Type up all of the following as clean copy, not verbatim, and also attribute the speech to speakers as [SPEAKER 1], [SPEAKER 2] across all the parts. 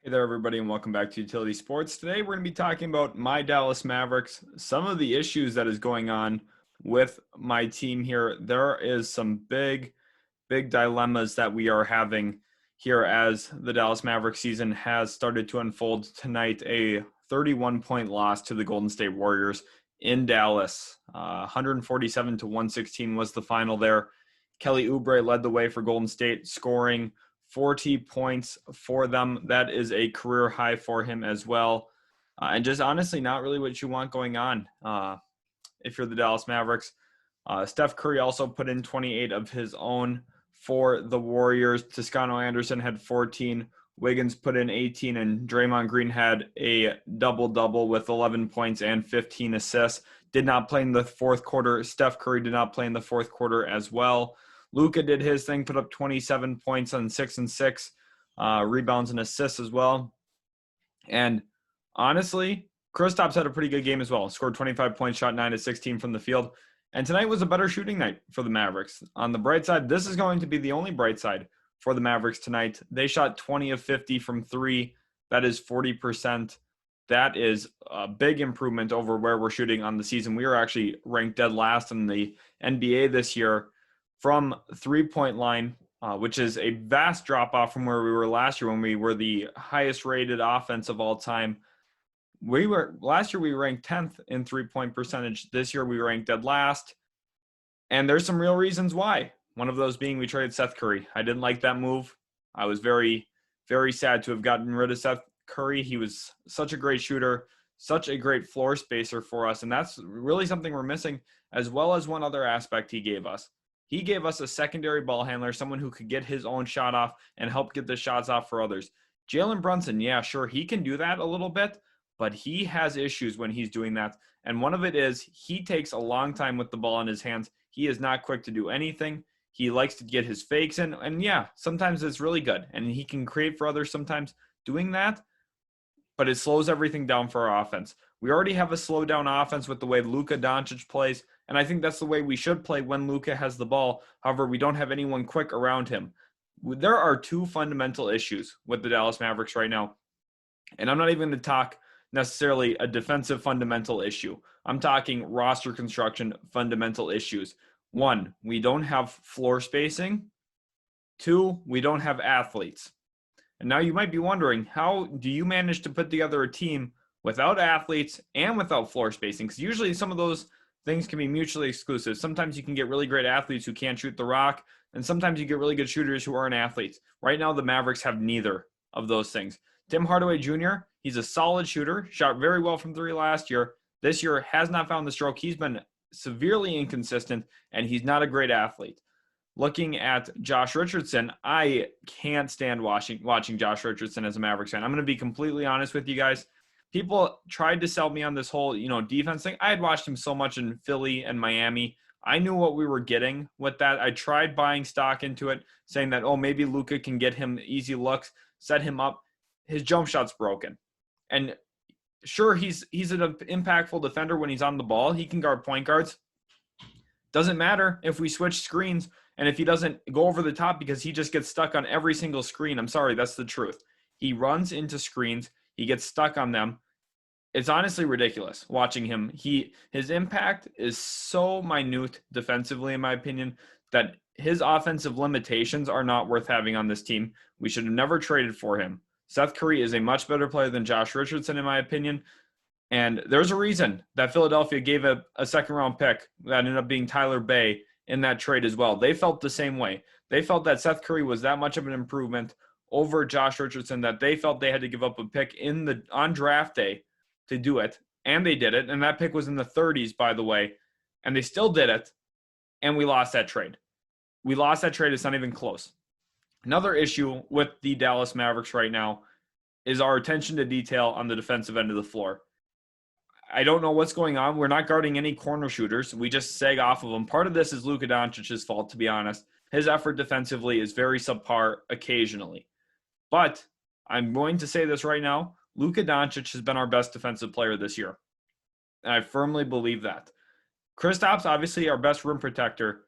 [SPEAKER 1] Hey there, everybody, and welcome back to Utility Sports. Today, we're going to be talking about my Dallas Mavericks, some of the issues that is going on with my team here. There is some big dilemmas that we are having here as the Dallas Mavericks season has started to unfold tonight. A 31-point loss to the Golden State Warriors in Dallas. 147 to 116 was the final there. Kelly Oubre led the way for Golden State, scoring 40 points for them. That is a career high for him as well. And just honestly, not really what you want going on if you're the Dallas Mavericks. Steph Curry also put in 28 of his own for the Warriors. Toscano Anderson had 14. Wiggins put in 18, and Draymond Green had a double-double with 11 points and 15 assists. Did not play in the fourth quarter. Steph Curry did not play in the fourth quarter as well. Luka did his thing, put up 27 points on 6 and 6, rebounds and assists as well. And honestly, Kristaps had a pretty good game as well. Scored 25 points, shot 9 of 16 from the field. And tonight was a better shooting night for the Mavericks. On the bright side, this is going to be the only bright side for the Mavericks tonight. They shot 20 of 50 from 3. That is 40%. That is a big improvement over where we're shooting on the season. We are actually ranked dead last in the NBA this year from three-point line, which is a vast drop-off from where we were last year when we were the highest-rated offense of all time. Last year we ranked 10th in three-point percentage. This year we ranked dead last, and there's some real reasons why. One of those being we traded Seth Curry. I didn't like that move. I was very, very sad to have gotten rid of Seth Curry. He was such a great shooter, such a great floor spacer for us, and that's really something we're missing, as well as one other aspect he gave us. He gave us a secondary ball handler, someone who could get his own shot off and help get the shots off for others. Jalen Brunson, yeah, sure, he can do that a little bit, but he has issues when he's doing that. And one of it is he takes a long time with the ball in his hands. He is not quick to do anything. He likes to get his fakes in. And yeah, sometimes it's really good. And he can create for others sometimes doing that, but it slows everything down for our offense. We already have a slow down offense with the way Luka Doncic plays. And I think that's the way we should play when Luka has the ball. However, we don't have anyone quick around him. There are two fundamental issues with the Dallas Mavericks right now. And I'm not even going to talk necessarily a defensive fundamental issue. I'm talking roster construction fundamental issues. 1, we don't have floor spacing. 2, we don't have athletes. And now you might be wondering, how do you manage to put together a team without athletes and without floor spacing? Because usually some of those things can be mutually exclusive. Sometimes you can get really great athletes who can't shoot the rock, and sometimes you get really good shooters who aren't athletes. Right now, the Mavericks have neither of those things. Tim Hardaway Jr., he's a solid shooter, shot very well from 3 last year. This year has not found the stroke. He's been severely inconsistent, and he's not a great athlete. Looking at Josh Richardson, I can't stand watching Josh Richardson as a Mavericks fan. I'm going to be completely honest with you guys. People tried to sell me on this whole, defense thing. I had watched him so much in Philly and Miami. I knew what we were getting with that. I tried buying stock into it, saying that, maybe Luka can get him easy looks, set him up. His jump shot's broken. And sure, he's an impactful defender when he's on the ball. He can guard point guards. Doesn't matter if we switch screens and if he doesn't go over the top because he just gets stuck on every single screen. I'm sorry, that's the truth. He runs into screens. He gets stuck on them. It's honestly ridiculous watching him. His impact is so minute defensively, in my opinion, that his offensive limitations are not worth having on this team. We should have never traded for him. Seth Curry is a much better player than Josh Richardson, in my opinion. And there's a reason that Philadelphia gave a second-round pick that ended up being Tyler Bay in that trade as well. They felt the same way. They felt that Seth Curry was that much of an improvement over Josh Richardson that they felt they had to give up a pick on draft day to do it, and they did it, and that pick was in the 30s, by the way, and they still did it, and we lost that trade. We lost that trade. It's not even close. Another issue with the Dallas Mavericks right now is our attention to detail on the defensive end of the floor. I don't know what's going on. We're not guarding any corner shooters. We just sag off of them. Part of this is Luka Doncic's fault, to be honest. His effort defensively is very subpar occasionally. But I'm going to say this right now. Luka Doncic has been our best defensive player this year. And I firmly believe that. Kristaps, obviously, our best rim protector.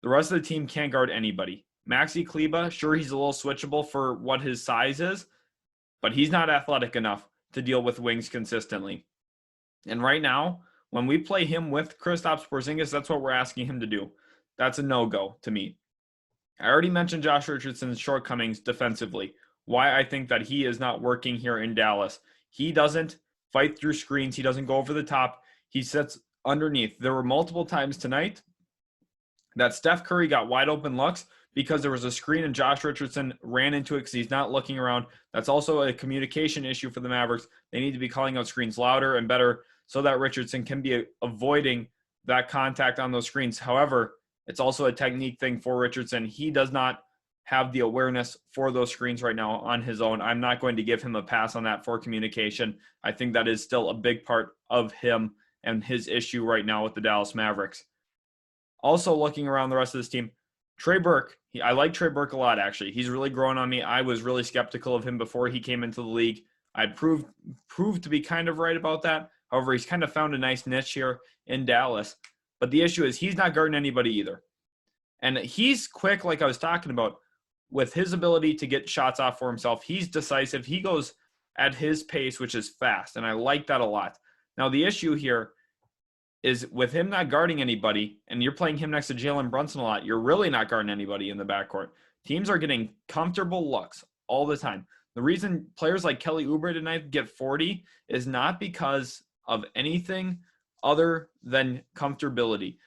[SPEAKER 1] The rest of the team can't guard anybody. Maxi Kleba, sure, he's a little switchable for what his size is, but he's not athletic enough to deal with wings consistently. And right now, when we play him with Kristaps Porzingis, that's what we're asking him to do. That's a no-go to me. I already mentioned Josh Richardson's shortcomings defensively, why I think that he is not working here in Dallas. He doesn't fight through screens. He doesn't go over the top. He sits underneath. There were multiple times tonight that Steph Curry got wide open looks because there was a screen and Josh Richardson ran into it because he's not looking around. That's also a communication issue for the Mavericks. They need to be calling out screens louder and better so that Richardson can be avoiding that contact on those screens. However, it's also a technique thing for Richardson. He does not have the awareness for those screens right now on his own. I'm not going to give him a pass on that for communication. I think that is still a big part of him and his issue right now with the Dallas Mavericks. Also looking around the rest of this team, Trey Burke. I like Trey Burke a lot, actually. He's really grown on me. I was really skeptical of him before he came into the league. I proved to be kind of right about that. However, he's kind of found a nice niche here in Dallas. But the issue is he's not guarding anybody either. And he's quick, like I was talking about, with his ability to get shots off for himself. He's decisive. He goes at his pace, which is fast. And I like that a lot. Now, the issue here is with him not guarding anybody, and you're playing him next to Jalen Brunson a lot, you're really not guarding anybody in the backcourt. Teams are getting comfortable looks all the time. The reason players like Kelly Oubre tonight get 40 is not because of anything other than comfortability.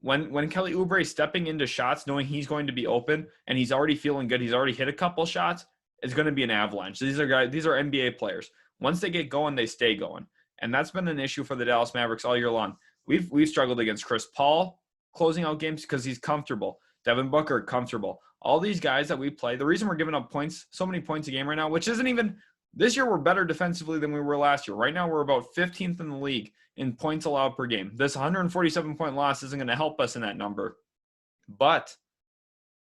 [SPEAKER 1] When Kelly Oubre is stepping into shots, knowing he's going to be open and he's already feeling good, he's already hit a couple shots, it's going to be an avalanche. These are NBA players. Once they get going, they stay going. And that's been an issue for the Dallas Mavericks all year long. We've struggled against Chris Paul closing out games because he's comfortable. Devin Booker, comfortable. All these guys that we play, the reason we're giving up points, so many points a game right now, which isn't even – this year we're better defensively than we were last year. Right now we're about 15th in the league in points allowed per game. This 147-point loss isn't going to help us in that number. But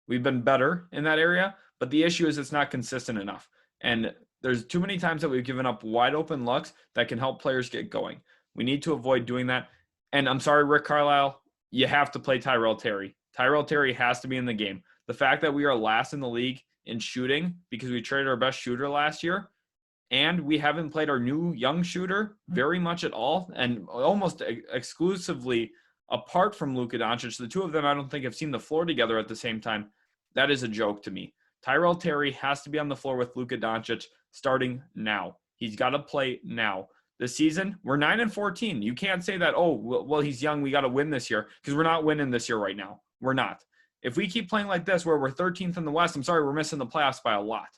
[SPEAKER 1] we've been better in that area. But the issue is it's not consistent enough. And there's too many times that we've given up wide open looks that can help players get going. We need to avoid doing that. And I'm sorry, Rick Carlisle, you have to play Tyrell Terry. Tyrell Terry has to be in the game. The fact that we are last in the league in shooting because we traded our best shooter last year, and we haven't played our new young shooter very much at all, and almost exclusively apart from Luka Doncic. The two of them I don't think have seen the floor together at the same time. That is a joke to me. Tyrell Terry has to be on the floor with Luka Doncic starting now. He's got to play now. This season, we're 9-14. You can't say that, oh, well, he's young, we got to win this year, because we're not winning this year right now. We're not. If we keep playing like this, where we're 13th in the West, I'm sorry, we're missing the playoffs by a lot.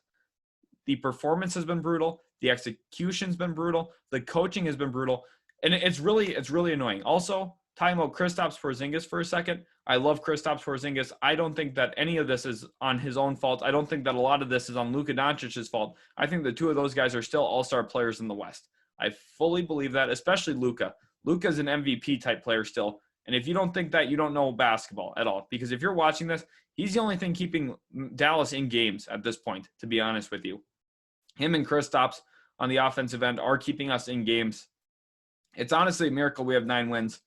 [SPEAKER 1] The performance has been brutal. The execution's been brutal. The coaching has been brutal. And it's really annoying. Also, talking about Kristaps Porzingis for a second. I love Kristaps Porzingis. I don't think that any of this is on his own fault. I don't think that a lot of this is on Luka Doncic's fault. I think the two of those guys are still all-star players in the West. I fully believe that, especially Luka. Luka's an MVP-type player still. And if you don't think that, you don't know basketball at all. Because if you're watching this, he's the only thing keeping Dallas in games at this point, to be honest with you. Him and Kristaps on the offensive end are keeping us in games. It's honestly a miracle we have 9 wins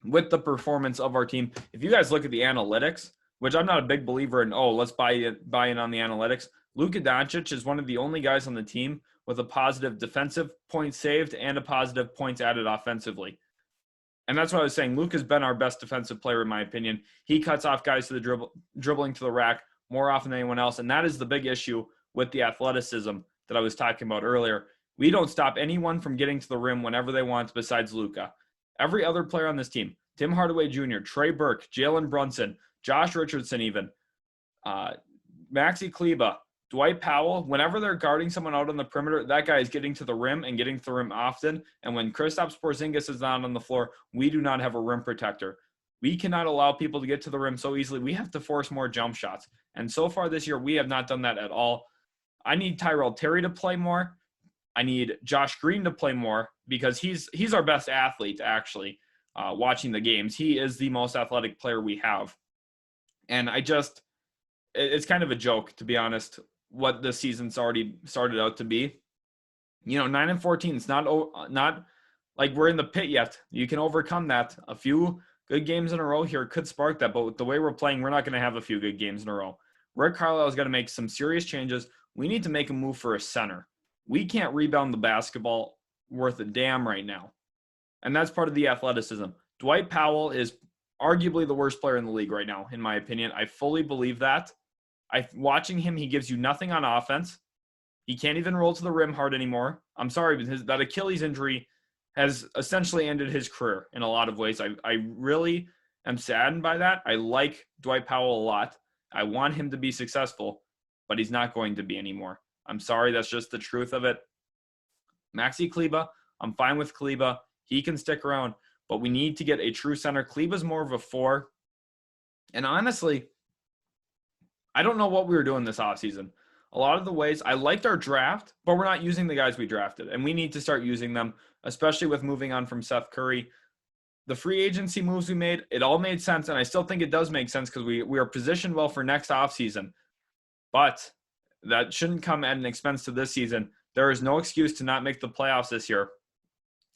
[SPEAKER 1] with the performance of our team. If you guys look at the analytics, which I'm not a big believer in, let's buy in on the analytics. Luka Doncic is one of the only guys on the team with a positive defensive points saved and a positive points added offensively. And that's what I was saying. Luka's been our best defensive player, in my opinion. He cuts off guys to the dribbling to the rack more often than anyone else. And that is the big issue with the athleticism that I was talking about earlier. We don't stop anyone from getting to the rim whenever they want besides Luka. Every other player on this team, Tim Hardaway Jr., Trey Burke, Jalen Brunson, Josh Richardson even, Maxi Kleba, Dwight Powell, whenever they're guarding someone out on the perimeter, that guy is getting to the rim and getting to the rim often. And when Kristaps Porzingis is not on the floor, we do not have a rim protector. We cannot allow people to get to the rim so easily. We have to force more jump shots. And so far this year, we have not done that at all. I need Tyrell Terry to play more. I need Josh Green to play more because he's our best athlete, actually, watching the games. He is the most athletic player we have. And it's kind of a joke, to be honest, what the season's already started out to be. 9-14, it's not like we're in the pit yet. You can overcome that. A few good games in a row here could spark that, but with the way we're playing, we're not going to have a few good games in a row. Rick Carlisle's got to make some serious changes. we need to make a move for a center. We can't rebound the basketball worth a damn right now. And that's part of the athleticism. Dwight Powell is arguably the worst player in the league right now, in my opinion. I fully believe that. Watching him, he gives you nothing on offense. He can't even roll to the rim hard anymore. I'm sorry, but that Achilles injury has essentially ended his career in a lot of ways. I really am saddened by that. I like Dwight Powell a lot. I want him to be successful, but he's not going to be anymore. I'm sorry, that's just the truth of it. Maxi Kleber, I'm fine with Kleber. He can stick around, but we need to get a true center. Kleber's more of a 4. And honestly, I don't know what we were doing this offseason. A lot of the ways, I liked our draft, but we're not using the guys we drafted, and we need to start using them, especially with moving on from Seth Curry. The free agency moves we made, it all made sense, and I still think it does make sense because we are positioned well for next offseason. But that shouldn't come at an expense to this season. There is no excuse to not make the playoffs this year.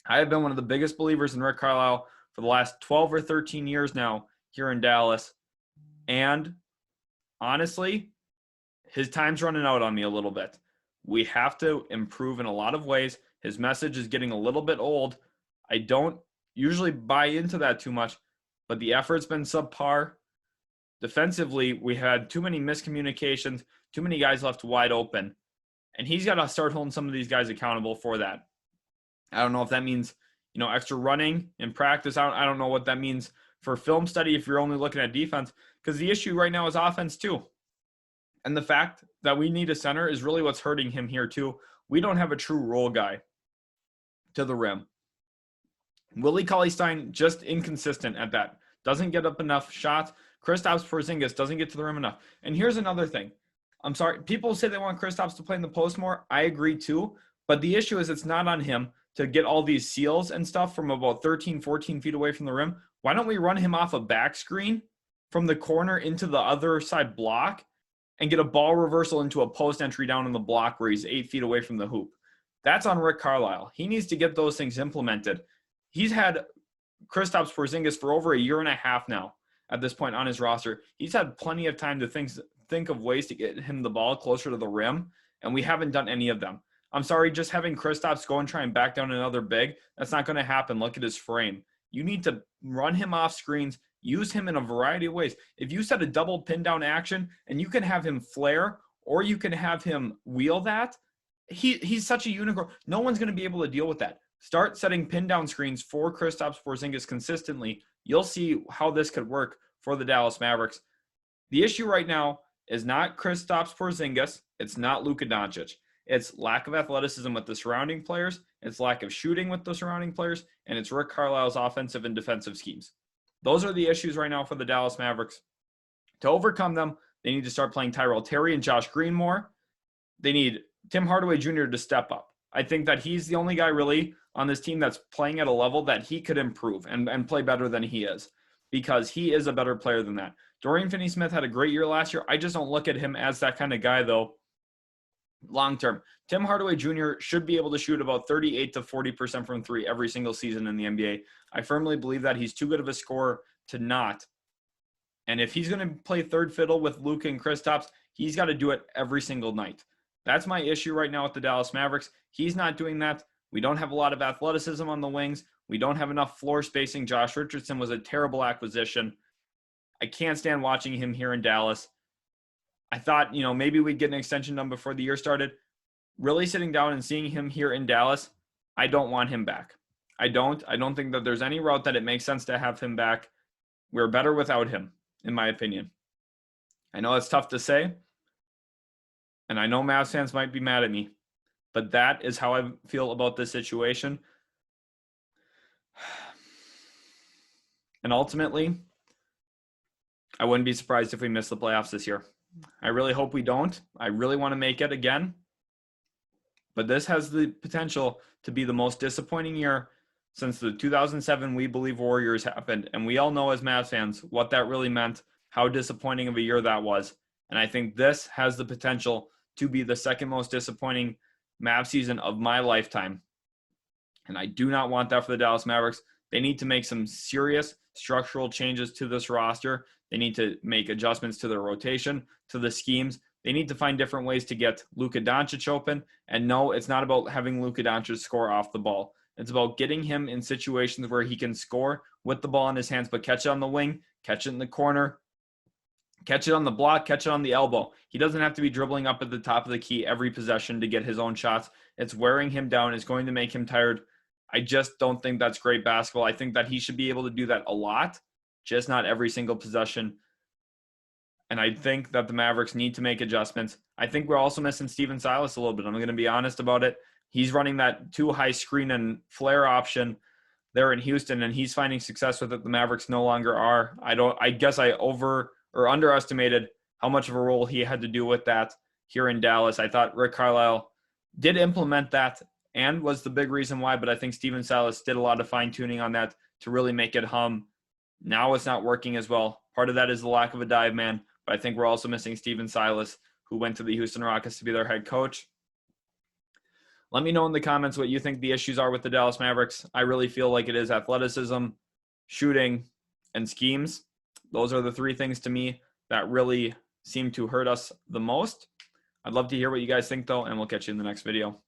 [SPEAKER 1] I have been one of the biggest believers in Rick Carlisle for the last 12 or 13 years now here in Dallas. And honestly, his time's running out on me a little bit. We have to improve in a lot of ways. His message is getting a little bit old. I don't usually buy into that too much, but the effort's been subpar. Defensively, we had too many miscommunications, too many guys left wide open, and he's got to start holding some of these guys accountable for that. I don't know if that means, extra running in practice. I don't know what that means for film study if you're only looking at defense, because the issue right now is offense too. And the fact that we need a center is really what's hurting him here too. We don't have a true role guy to the rim. Willie Cauley-Stein, just inconsistent at that. Doesn't get up enough shots. Kristaps Porzingis doesn't get to the rim enough. And here's another thing. I'm sorry. People say they want Kristaps to play in the post more. I agree too. But the issue is it's not on him to get all these seals and stuff from about 13, 14 feet away from the rim. Why don't we run him off a back screen from the corner into the other side block and get a ball reversal into a post entry down in the block where he's 8 feet away from the hoop? That's on Rick Carlisle. He needs to get those things implemented. He's had Kristaps Porzingis for over a year and a half now at this point on his roster. He's had plenty of time to think of ways to get him the ball closer to the rim, and we haven't done any of them. I'm sorry, just having Kristaps go and try and back down another big, that's not going to happen. Look at his frame. You need to run him off screens, use him in a variety of ways. If you set a double pin down action and you can have him flare or you can have him wheel that, he's such a unicorn. No one's going to be able to deal with that. Start setting pin down screens for Kristaps Porzingis consistently. You'll see how this could work for the Dallas Mavericks. The issue right now is not Kristaps Porzingis. It's not Luka Doncic. It's lack of athleticism with the surrounding players. It's lack of shooting with the surrounding players. And it's Rick Carlisle's offensive and defensive schemes. Those are the issues right now for the Dallas Mavericks. To overcome them, they need to start playing Tyrell Terry and Josh Green more. They need Tim Hardaway Jr. to step up. I think that he's the only guy really on this team that's playing at a level that he could improve and play better than he is, because he is a better player than that. Dorian Finney-Smith had a great year last year. I just don't look at him as that kind of guy, though, long term. Tim Hardaway Jr. should be able to shoot about 38 to 40% from three every single season in the NBA. I firmly believe that he's too good of a scorer to not. And if he's going to play third fiddle with Luka and Kristaps, he's got to do it every single night. That's my issue right now with the Dallas Mavericks. He's not doing that. We don't have a lot of athleticism on the wings. We don't have enough floor spacing. Josh Richardson was a terrible acquisition. I can't stand watching him here in Dallas. I thought, maybe we'd get an extension done before the year started. Really sitting down and seeing him here in Dallas, I don't want him back. I don't think that there's any route that it makes sense to have him back. We're better without him, in my opinion. I know it's tough to say, and I know Mavs fans might be mad at me, but that is how I feel about this situation. And ultimately, I wouldn't be surprised if we miss the playoffs this year. I really hope we don't. I really want to make it again. But this has the potential to be the most disappointing year since the 2007 We Believe Warriors happened. And we all know as Mavs fans what that really meant, how disappointing of a year that was. And I think this has the potential to be the second most disappointing Mavs season of my lifetime. And I do not want that for the Dallas Mavericks. They need to make some serious structural changes to this roster. They need to make adjustments to their rotation, to the schemes. They need to find different ways to get Luka Doncic open. And no, it's not about having Luka Doncic score off the ball. It's about getting him in situations where he can score with the ball in his hands, but catch it on the wing, catch it in the corner, catch it on the block, catch it on the elbow. He doesn't have to be dribbling up at the top of the key every possession to get his own shots. It's wearing him down. It's going to make him tired. I just don't think that's great basketball. I think that he should be able to do that a lot, just not every single possession. And I think that the Mavericks need to make adjustments. I think we're also missing Steven Silas a little bit. I'm going to be honest about it. He's running that too high screen and flare option there in Houston, and he's finding success with it. The Mavericks no longer are. I guess I underestimated how much of a role he had to do with that here in Dallas. I thought Rick Carlisle did implement that and was the big reason why, but I think Steven Silas did a lot of fine-tuning on that to really make it hum. Now it's not working as well. Part of that is the lack of a dive man, but I think we're also missing Steven Silas, who went to the Houston Rockets to be their head coach. Let me know in the comments what you think the issues are with the Dallas Mavericks. I really feel like it is athleticism, shooting, and schemes. Those are the three things to me that really seem to hurt us the most. I'd love to hear what you guys think, though, and we'll catch you in the next video.